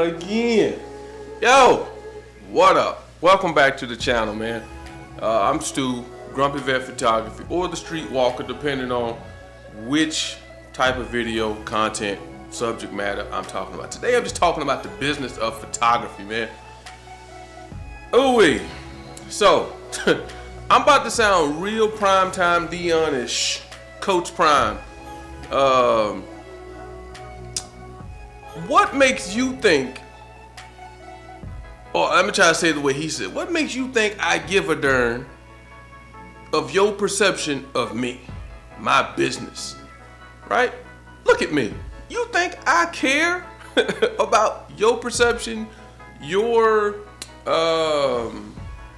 again. Yo, what up? Welcome back to the channel, man. I'm Stu, Grumpy Vet Photography, or the Street Walker, depending on which type of video, content, subject matter I'm talking about. Today I'm just talking about the business of photography, man. Ooh-wee. So, I'm about to sound real primetime Dion-ish, Coach Prime. What makes you think, or let me try to say it the way he said, what makes you think I give a darn of your perception of me, my business, right? Look at me. You think I care about your perception, your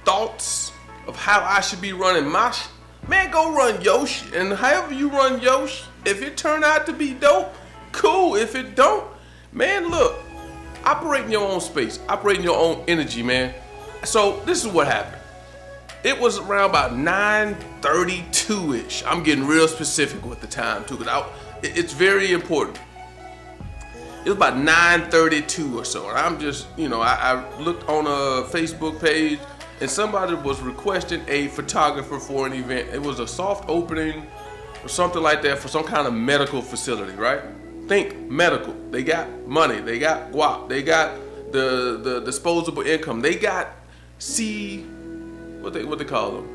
thoughts of how I should be running my man, go run your shit. And however you run your shit, if it turn out to be dope, cool. If it don't, man, look, operate in your own space, operate in your own energy, man. So this is what happened. It was around about 9:32-ish. I'm getting real specific with the time too, because it's very important. It was about 9:32 or so, and I'm just, I looked on a Facebook page, and somebody was requesting a photographer for an event. It was a soft opening or something like that for some kind of medical facility, right? Think medical. They got money. They got guap. They got the disposable income. They got what they call them?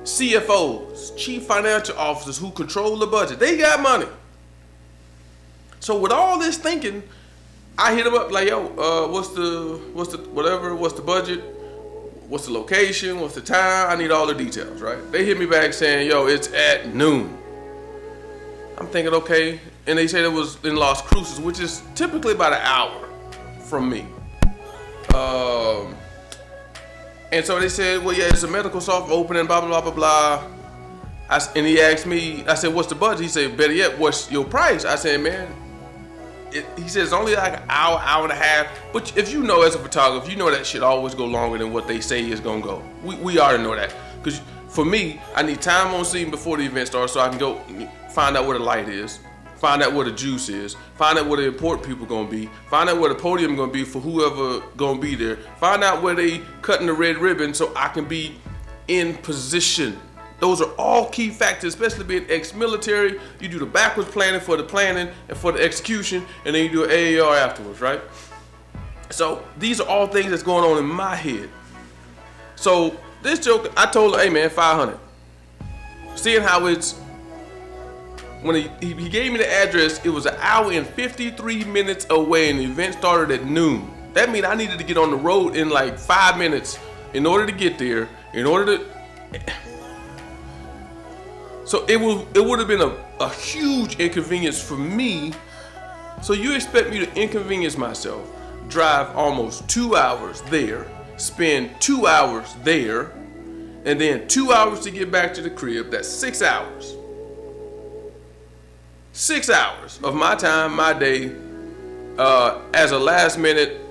CFOs, chief financial officers who control the budget. They got money. So with all this thinking, I hit them up like, yo, what's the budget? What's the location? What's the time? I need all the details, right? They hit me back saying, yo, it's at noon. I'm thinking, okay. And they said it was in Las Cruces, which is typically about an hour from me. And so they said, well, yeah, it's a medical soft opening, blah, blah, blah, blah, blah. And he asked me, I said, what's the budget? He said, better yet, what's your price? I said, man, he said it's only like an hour and a half. But if you know as a photographer, you know that shit always go longer than what they say is gonna go. We already know that. Because for me, I need time on scene before the event starts so I can go find out where the light is, find out where the juice is, find out where the important people gonna be, find out where the podium gonna be for whoever gonna be there, find out where they cutting the red ribbon so I can be in position. Those are all key factors, especially being ex-military. You do the backwards planning for the planning and for the execution, and then you do an AAR afterwards, right? So these are all things that's going on in my head. So this joke, I told her, hey man, 500. Seeing how it's, when he gave me the address, it was an hour and 53 minutes away, and the event started at noon. That means I needed to get on the road in like 5 minutes in order to get there, So it would have been a huge inconvenience for me. So you expect me to inconvenience myself, drive almost 2 hours there, spend 2 hours there, and then 2 hours to get back to the crib. That's 6 hours. 6 hours of my time, my day, as a last minute,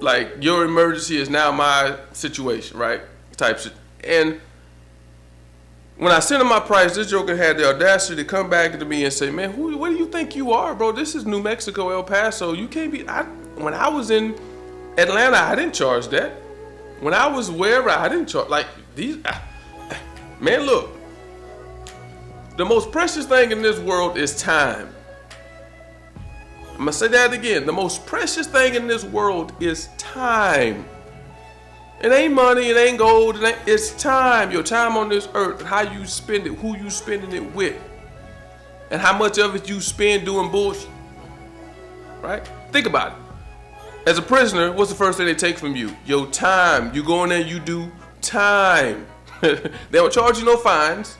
like your emergency is now my situation, right? Type shit. And when I sent him my price, this joker had the audacity to come back to me and say, man, what do you think you are, bro? This is New Mexico, El Paso. You can't be, when I was in Atlanta, I didn't charge that. When I was wherever, I didn't charge, like these, man, look. The most precious thing in this world is time. I'm gonna say that again. The most precious thing in this world is time. It ain't money, it ain't gold, it's time. Your time on this earth, and how you spend it, who you spending it with, and how much of it you spend doing bullshit, right? Think about it. As a prisoner, what's the first thing they take from you? Your time. You go in there, you do time. They don't charge you no fines.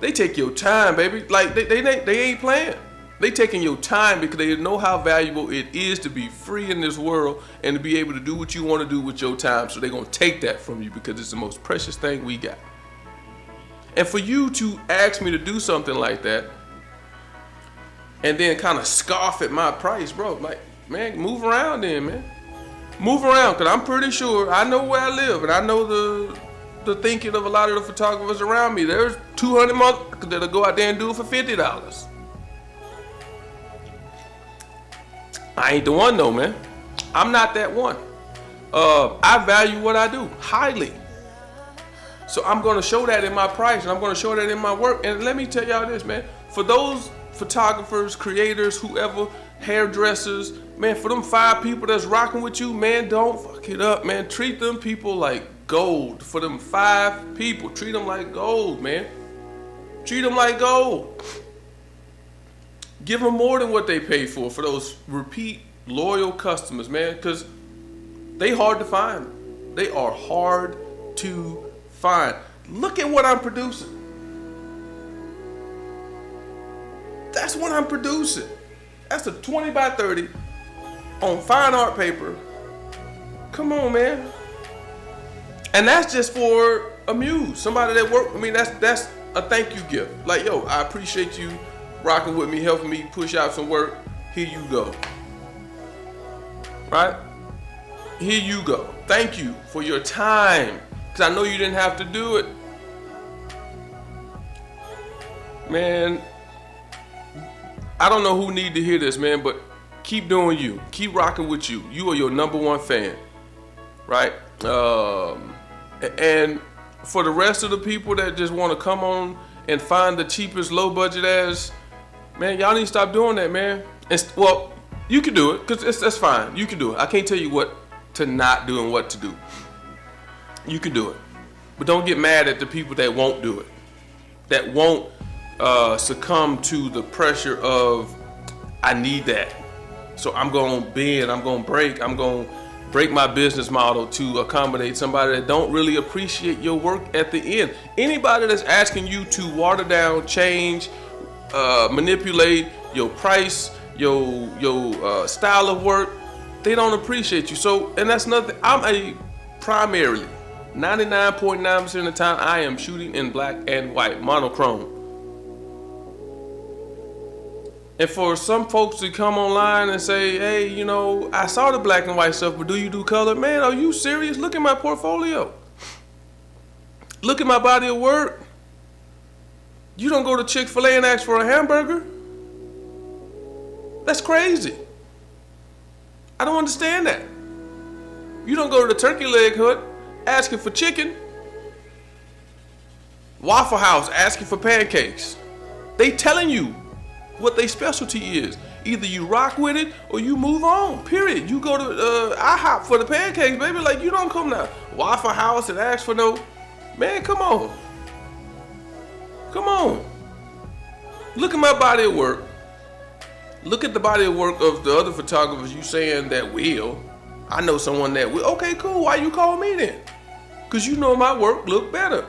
They take your time, baby. Like, they ain't playing. They taking your time because they know how valuable it is to be free in this world and to be able to do what you want to do with your time. So they're going to take that from you because it's the most precious thing we got. And for you to ask me to do something like that and then kind of scoff at my price, bro, like, man, move around then, man. Move around, because I'm pretty sure I know where I live and I know the thinking of a lot of the photographers around me. There's 200 motherfuckers that'll go out there and do it for $50. I ain't the one though, man. I'm not that one. I value what I do highly. So I'm going to show that in my price, and I'm going to show that in my work. And let me tell y'all this, man. For those photographers, creators, whoever, hairdressers, man, for them 5 people that's rocking with you, man, don't fuck it up, man. Treat them people like gold. For them 5 people, treat them like gold, man. Treat them like gold. Give them more than what they pay for those repeat, loyal customers, man, because they hard to find. They are hard to find. Look at what I'm producing. That's what I'm producing. That's a 20 by 30 on fine art paper. Come on, man. And that's just for a muse. Somebody that work. I mean, that's a thank you gift. Like, yo, I appreciate you rocking with me, helping me push out some work. Here you go. Right? Here you go. Thank you for your time. Because I know you didn't have to do it. Man, I don't know who need to hear this, man, but keep doing you. Keep rocking with you. You are your #1 fan. Right? And for the rest of the people that just want to come on and find the cheapest low budget ass, man, y'all need to stop doing that, man. Well, you can do it, because that's fine. You can do it. I can't tell you what to not do and what to do. You can do it. But don't get mad at the people that won't do it. That won't succumb to the pressure of, I need that. So I'm going to bend, I'm going to break my business model to accommodate somebody that don't really appreciate your work at the end. Anybody that's asking you to water down, change, manipulate your price, your style of work, they don't appreciate you. So, and that's nothing. Primarily 99.9% of the time, I am shooting in black and white, monochrome. And for some folks to come online and say, hey, you know, I saw the black and white stuff, but do you do color? Man, are you serious? Look at my portfolio. Look at my body of work. You don't go to Chick-fil-A and ask for a hamburger. That's crazy. I don't understand that. You don't go to the turkey leg hut asking for chicken. Waffle House asking for pancakes. They telling you what their specialty is. Either you rock with it or you move on, period. You go to IHOP for the pancakes, baby. Like, you don't come to Waffle House and ask for no, man, come on. Come on. Look at my body of work. Look at the body of work of the other photographers you saying that will. I know someone that will. Okay, cool. Why you call me then? Because you know my work look better.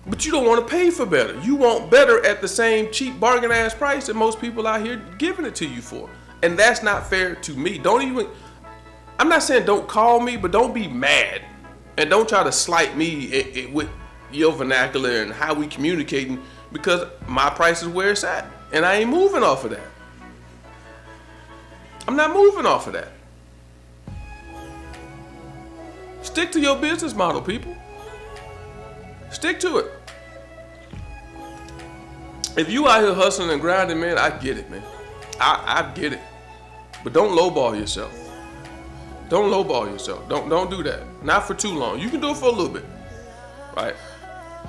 But you don't want to pay for better. You want better at the same cheap bargain ass price that most people out here giving it to you for. And that's not fair to me. I'm not saying don't call me, but don't be mad. And don't try to slight me with your vernacular and how we communicating, because my price is where it's at. And I ain't moving off of that. I'm not moving off of that. Stick to your business model, people. Stick to it. If you out here hustling and grinding, man, I get it, man. I get it. But don't lowball yourself. Don't lowball yourself. Don't do that. Not for too long. You can do it for a little bit, right?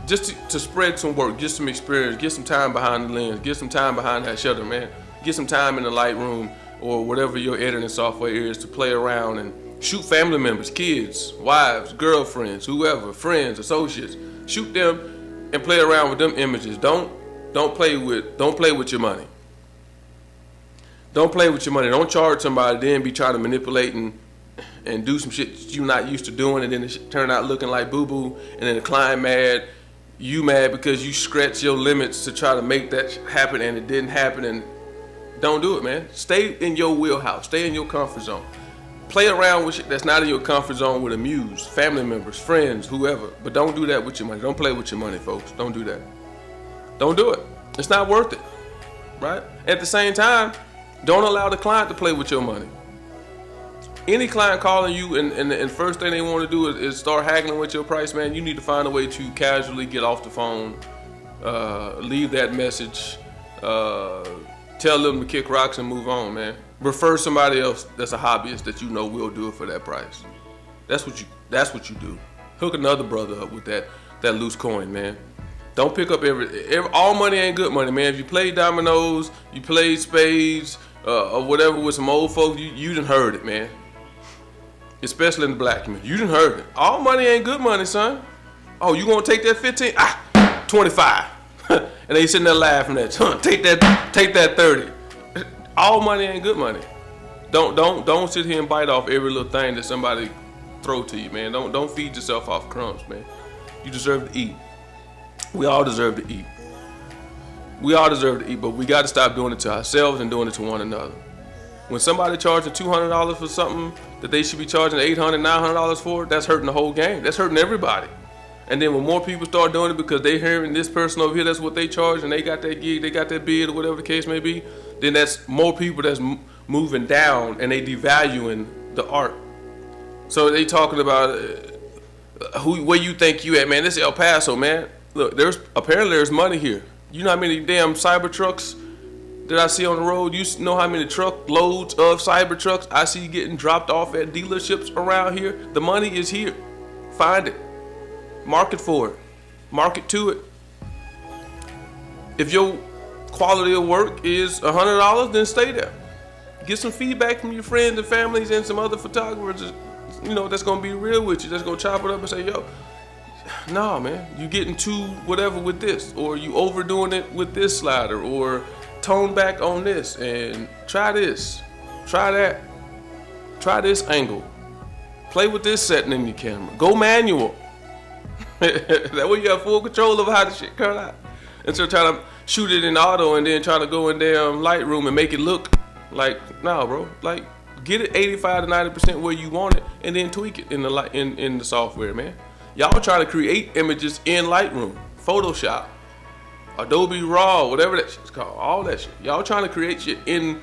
Just to spread some work, get some experience, get some time behind the lens, get some time behind that shutter, man. Get some time in the Lightroom or whatever your editing software is to play around and shoot family members, kids, wives, girlfriends, whoever, friends, associates. Shoot them and play around with them images. Don't play with your money. Don't play with your money. Don't charge somebody, then be trying to manipulate and do some shit you're not used to doing, and then it turn out looking like boo-boo, and then the client mad, you mad because you scratch your limits to try to make that happen, and it didn't happen. And don't do it, man. Stay in your wheelhouse. Stay in your comfort zone. Play around with shit that's not in your comfort zone with a muse, family members, friends, whoever. But don't do that with your money. Don't play with your money, folks. Don't do that. Don't do it. It's not worth it, right? At the same time, don't allow the client to play with your money. Any client calling you and the first thing they want to do is start haggling with your price, man, you need to find a way to casually get off the phone, leave that message, tell them to kick rocks and move on, man. refer somebody else that's a hobbyist that you know will do it for that price. That's what you do. Hook another brother up with that loose coin, man. Don't pick up all money ain't good money, man. If you play dominoes, you play spades, or whatever with some old folks, you done heard it, man. Especially in the black community. You done heard it. All money ain't good money, son. Oh, you gonna take that 15? 25. And they sitting there laughing at you. Take that 30. All money ain't good money. Don't sit here and bite off every little thing that somebody throw to you, man. Don't feed yourself off crumbs, man. You deserve to eat. We all deserve to eat. We all deserve to eat, but we got to stop doing it to ourselves and doing it to one another. When somebody charging $200 for something that they should be charging $800, $900 for, that's hurting the whole game. That's hurting everybody. And then when more people start doing it because they hearing this person over here, that's what they charge, and they got that gig, they got that bid, or whatever the case may be, then that's more people that's moving down, and they devaluing the art. So they talking about where you think you at, man. This is El Paso, man. Look, there's money here. You know how many damn cyber trucks that I see on the road? You know how many truck loads of cyber trucks I see getting dropped off at dealerships around here? The money is here. Find it. Market for it. Market to it. If your quality of work is $100, then stay there. Get some feedback from your friends and families and some other photographers, you know, that's gonna be real with you. That's gonna chop it up and say, yo, nah, man, you getting too whatever with this, or you overdoing it with this slider, or tone back on this, and try this, try that, try this angle, play with this setting in your camera, go manual. That way you have full control of how the shit come out, instead of trying to shoot it in auto and then trying to go in damn Lightroom and make it look like, nah, bro, like get it 85 to 90% where you want it, and then tweak it in the software, man. Y'all trying to create images in Lightroom, Photoshop, Adobe Raw, whatever that shit's called, all that shit. Y'all trying to create shit in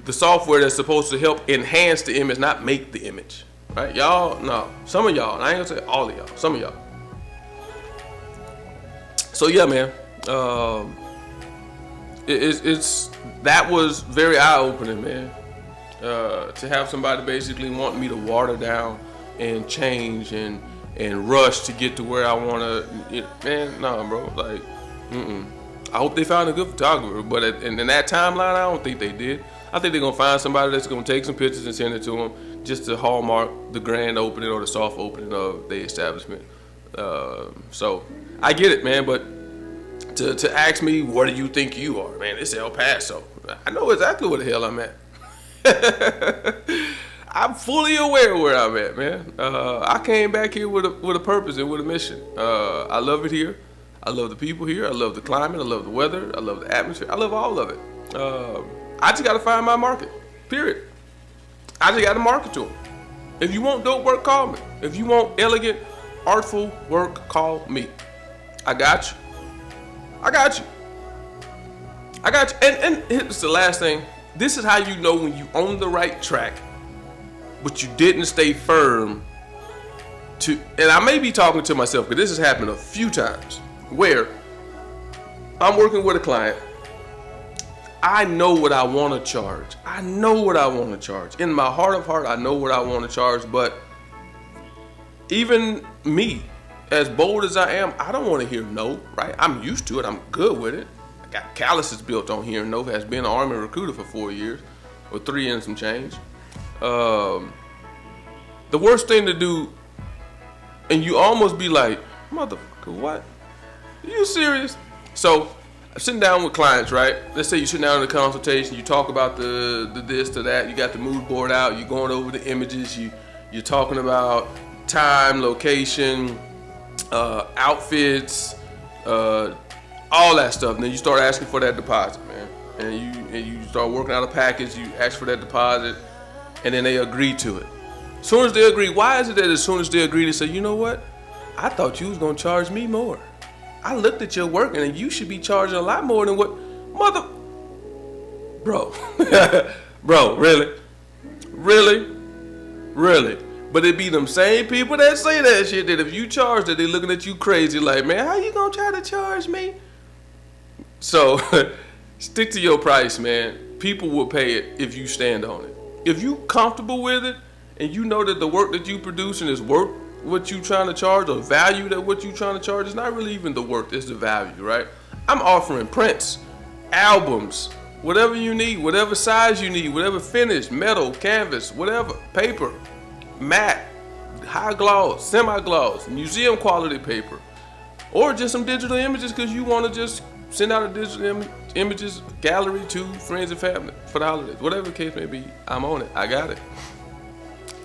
the software that's supposed to help enhance the image, not make the image, right? Y'all, no, some of y'all, and I ain't gonna say all of y'all, some of y'all. So yeah, man, it's that was very eye-opening, man. To have somebody basically want me to water down and change and rush to get to where I want to, man, nah, bro, like, I hope they found a good photographer, but in that timeline, I don't think they did. I think they're going to find somebody that's going to take some pictures and send it to them just to hallmark the grand opening or the soft opening of the establishment. So I get it, man, but to ask me, what do you think you are, man, it's El Paso. I know exactly where the hell I'm at. I'm fully aware of where I'm at, man. I came back here with a purpose and with a mission. I love it here. I love the people here. I love the climate. I love the weather. I love the atmosphere. I love all of it. I just got to find my market, period. I just got to market to them. If you want dope work, call me. If you want elegant, artful work, call me. I got you. I got you. I got you. And here's the last thing. This is how you know when you on the right track, but you didn't stay firm to, and I may be talking to myself, but this has happened a few times, where I'm working with a client. I know what I want to charge. I know what I want to charge. In my heart of heart, I know what I want to charge, but even me, as bold as I am, I don't want to hear no, right? I'm used to it. I'm good with it. I got calluses built on hearing no, has been an Army recruiter for 4 years, or 3 and some change. The worst thing to do, and you almost be like, motherfucker, what? Are you serious? So, I'm sitting down with clients, right? Let's say you're sitting down in a consultation, you talk about the this to that, you got the mood board out, you're going over the images, you're talking about time, location, outfits, all that stuff. And then you start asking for that deposit, man. And you start working out a package, you ask for that deposit, and then they agree to it. As soon as they agree, why is it that as soon as they agree, they say, you know what? I thought you was gonna charge me more. I looked at your work and you should be charging a lot more than what, bro, bro, really? But it be them same people that say that shit, that if you charge that, they looking at you crazy like, man, how you gonna try to charge me? So stick to your price, man. people will pay it if you stand on it. If you comfortable with it and you know that the work that you producing is worth what you trying to charge or value that what you trying to charge, it's not really even the work, it's the value, right? I'm offering prints, albums, whatever you need, whatever size you need, whatever finish, metal, canvas, whatever, paper, matte, high gloss, semi-gloss, museum quality paper, or just some digital images because you want to just send out a digital images gallery to friends and family for the holidays. Whatever the case may be, I'm on it. I got it.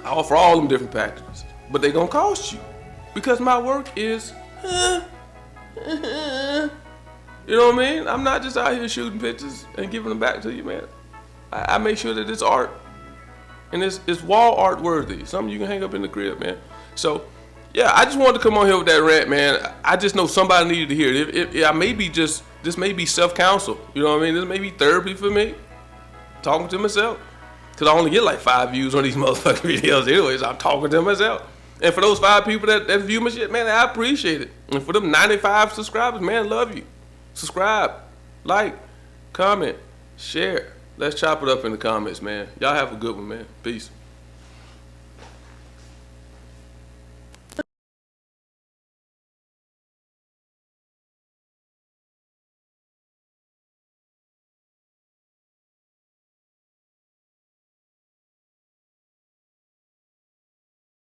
I offer all them different packages, but they gonna cost you because my work is, you know what I mean? I'm not just out here shooting pictures and giving them back to you, man. I make sure that it's art and it's wall art worthy. Something you can hang up in the crib, man. So, yeah, I just wanted to come on here with that rant, man. I just know somebody needed to hear it. I may be this may be self-counsel. You know what I mean? This may be therapy for me. Talking to myself. Because I only get like 5 views on these motherfucking videos anyways. I'm talking to myself. And for those 5 people that view my shit, man, I appreciate it. And for them 95 subscribers, man, love you. Subscribe, like, comment, share. Let's chop it up in the comments, man. Y'all have a good one, man. Peace.